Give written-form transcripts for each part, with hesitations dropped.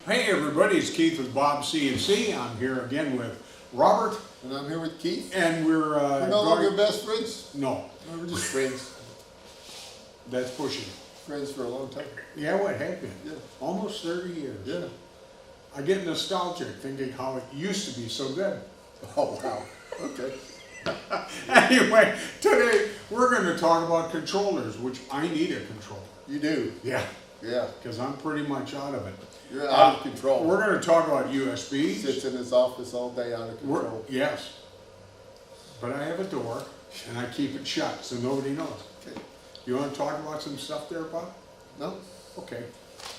Hey everybody, it's Keith with Bob CNC. I'm here again with Robert. And I'm here with Keith. And we're no longer best friends? No. No, we're just friends. That's pushing. Friends for a long time. Yeah, what have been? Yeah. Almost 30 years. Yeah. I get nostalgic thinking how it used to be so good. Oh, wow. Okay. Anyway, today we're going to talk about controllers, which I need a controller. You do? Yeah. Yeah. Because I'm pretty much out of it. You're out of control. We're going to talk about USBs. Sits in his office all day out of control. Yes. But I have a door, and I keep it shut so nobody knows. Okay. You want to talk about some stuff there, Bob? No. Okay.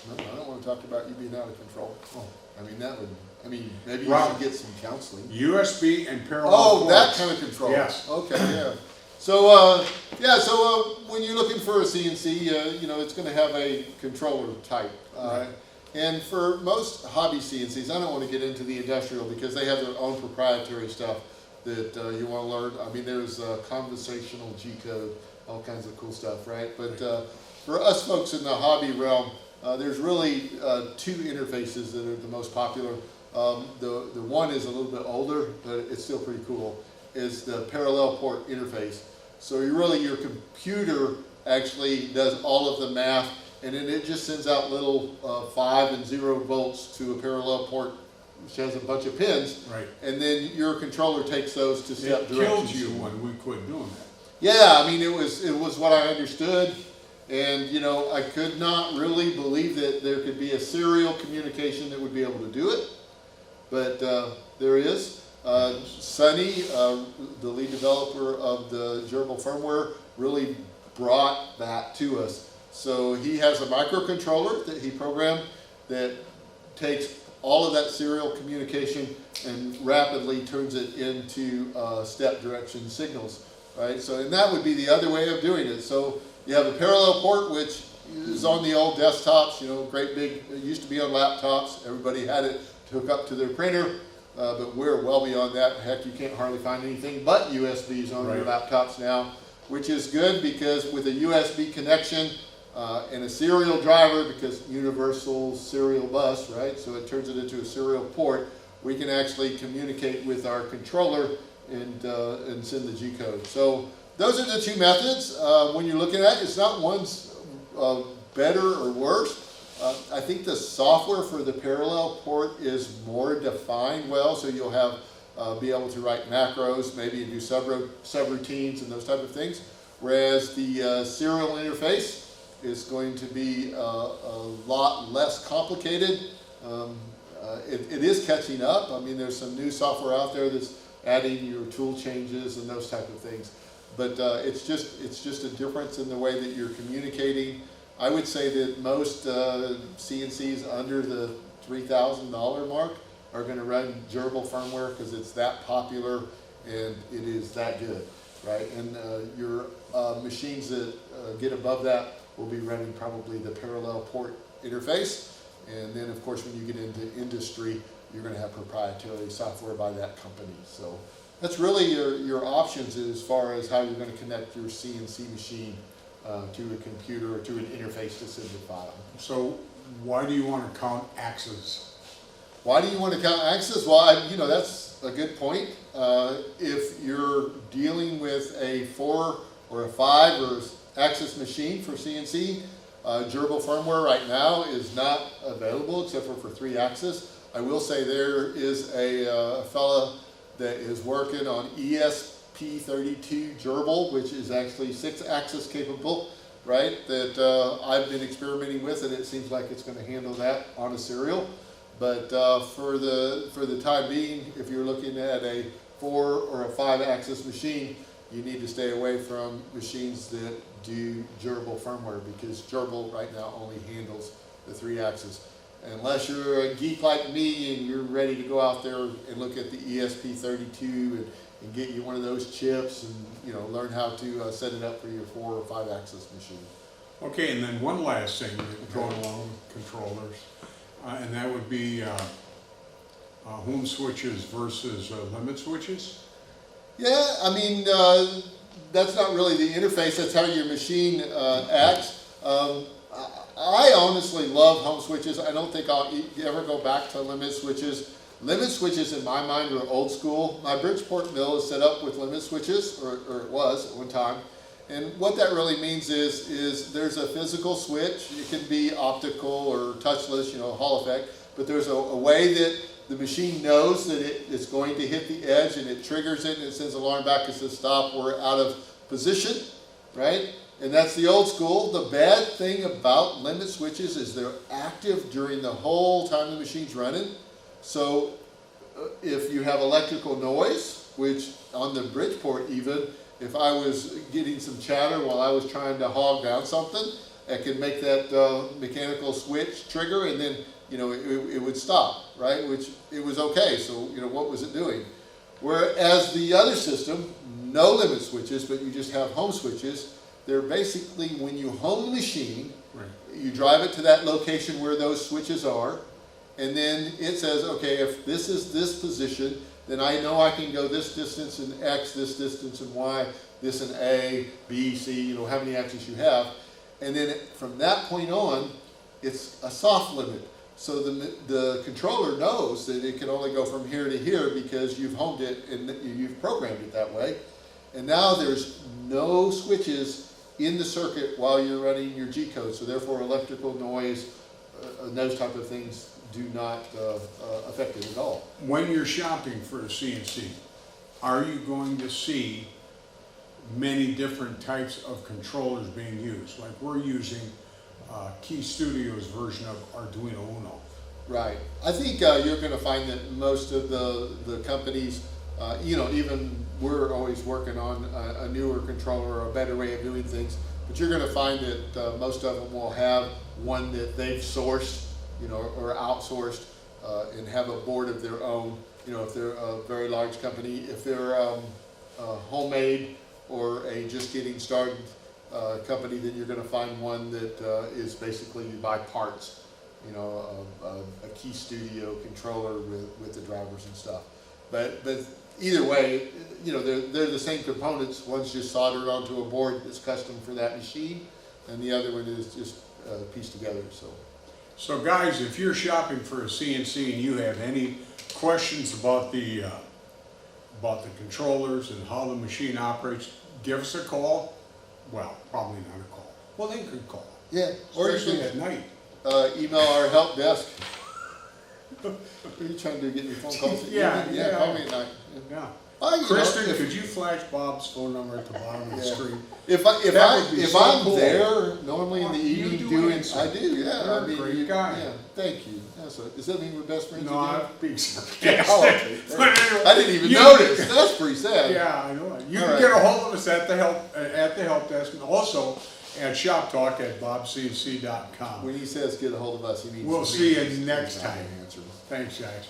No, I don't want to talk about you being out of control. Oh. Maybe you should get some counseling. USB and parallel Oh, ports. that kind of control. Yes. Okay, yeah. So, when you're looking for a CNC, it's going to have a controller type. Right. And for most hobby CNCs, I don't want to get into the industrial because they have their own proprietary stuff that you want to learn. I mean, there's conversational G-code, all kinds of cool stuff, right? But for us folks in the hobby realm, there's really two interfaces that are the most popular. The one is a little bit older, but it's still pretty cool, is the parallel port interface. So your computer actually does all of the math, and then it just sends out little 5 and 0 volts to a parallel port, which has a bunch of pins. Right. And then your controller takes those to step directions. It killed you when we quit doing that. Yeah, I mean, it was what I understood. And, I could not really believe that there could be a serial communication that would be able to do it. But there is. Sonny, the lead developer of the gerbil firmware, really brought that to us. So he has a microcontroller that he programmed that takes all of that serial communication and rapidly turns it into step direction signals, right? So, and that would be the other way of doing it. So you have a parallel port, which is on the old desktops, great big, it used to be on laptops. Everybody had it to hook up to their printer. But we're well beyond that. Heck, you can't hardly find anything but USBs on your laptops now, which is good because with a USB connection and a serial driver, because universal serial bus, right? So it turns it into a serial port. We can actually communicate with our controller and send the G-code. So those are the two methods. When you're looking at it, it's not one's better or worse. I think the software for the parallel port is more defined well, so you'll have be able to write macros, maybe do subroutines and those type of things. Whereas the serial interface is going to be a lot less complicated. It is catching up. I mean, there's some new software out there that's adding your tool changes and those type of things. But it's just a difference in the way that you're communicating. I would say that most CNCs under the $3,000 mark are going to run gerbil firmware because it's that popular and it is that good, right? And your machines that get above that will be running probably the parallel port interface. And then, of course, when you get into industry, you're going to have proprietary software by that company. So that's really your options as far as how you're going to connect your CNC machine to a computer or to an interface to send a file. So why do you want to count axes? Why do you want to count axes? Well, that's a good point. If you're dealing with a 4 or a 5 or axis machine for CNC, gerbil firmware right now is not available except for 3 axis. I will say there is a fella that is working on ESP32 gerbil, which is actually 6-axis capable, right? That I've been experimenting with, and it seems like it's going to handle that on a serial. But for the time being, if you're looking at a 4 or a 5-axis machine, you need to stay away from machines that do gerbil firmware because gerbil right now only handles the 3-axis. Unless you're a geek like me and you're ready to go out there and look at the ESP32 and get you one of those chips and learn how to set it up for your 4 or 5-axis machine. Okay, and then one last thing going along with controllers, and that would be home switches versus limit switches. Yeah, I mean that's not really the interface. That's how your machine acts. I honestly love home switches. I don't think I'll ever go back to limit switches. Limit switches in my mind are old school. My Bridgeport mill is set up with limit switches, or it was at one time. And what that really means is there's a physical switch. It can be optical or touchless, you know, Hall effect. But there's a way that the machine knows that it's going to hit the edge, and it triggers it and it sends an alarm back and says stop, we're out of position, right? And that's the old school. The bad thing about limit switches is they're active during the whole time the machine's running. So if you have electrical noise, which on the Bridgeport even, if I was getting some chatter while I was trying to hog down something, I could make that mechanical switch trigger, and then, you know, it would stop, right? Which it was okay. So, you know, what was it doing? Whereas the other system, no limit switches, but you just have home switches. They're basically, when you home the machine, Right. you drive it to that location where those switches are, and then it says, okay, if this is this position, then I know I can go this distance in X, this distance in Y, this in A, B, C, you know, how many axes you have. And then from that point on, it's a soft limit. So the controller knows that it can only go from here to here because you've homed it and you've programmed it that way. And now there's no switches in the circuit while you're running your G code. So therefore electrical noise, those type of things do not affect it at all. When you're shopping for a CNC, are you going to see many different types of controllers being used? Like we're using Key Studio's version of Arduino Uno. Right. I think you're going to find that most of the companies, you know, even we're always working on a newer controller or a better way of doing things, but you're going to find that most of them will have one that they've sourced, you know, or outsourced, and have a board of their own. You know, if they're a very large company, if they're homemade or a just getting started company, then you're going to find one that is basically you buy parts. You know, a Key Studio controller with the drivers and stuff. But either way, you know, they're the same components. One's just soldered onto a board that's custom for that machine, and the other one is just pieced together. So guys, if you're shopping for a CNC and you have any questions about the controllers and how the machine operates, give us a call. Well, probably not a call. Well, they could call. Yeah, or you Especially can at night. email our help desk. What are you trying to do? Get your phone calls? Yeah. Call me at night. Yeah. Well, you Kristen, know, could you flash Bob's phone number at the bottom of the Yeah. screen? If That would be so I'm cool. there normally in the You evening do doing, answer. I do, yeah. You're I mean, a great guy. Yeah, thank you. Does that mean we're best friends No, again? I'm being Oh, sarcastic. okay. But anyway, I didn't even you- notice. That's pretty sad. Yeah, I know. You All can right. get a hold of us at the help desk, and also at shoptalk@bobcnc.com. When he says get a hold of us, he means We'll me. see you He's next not time. gonna answer. Thanks, guys.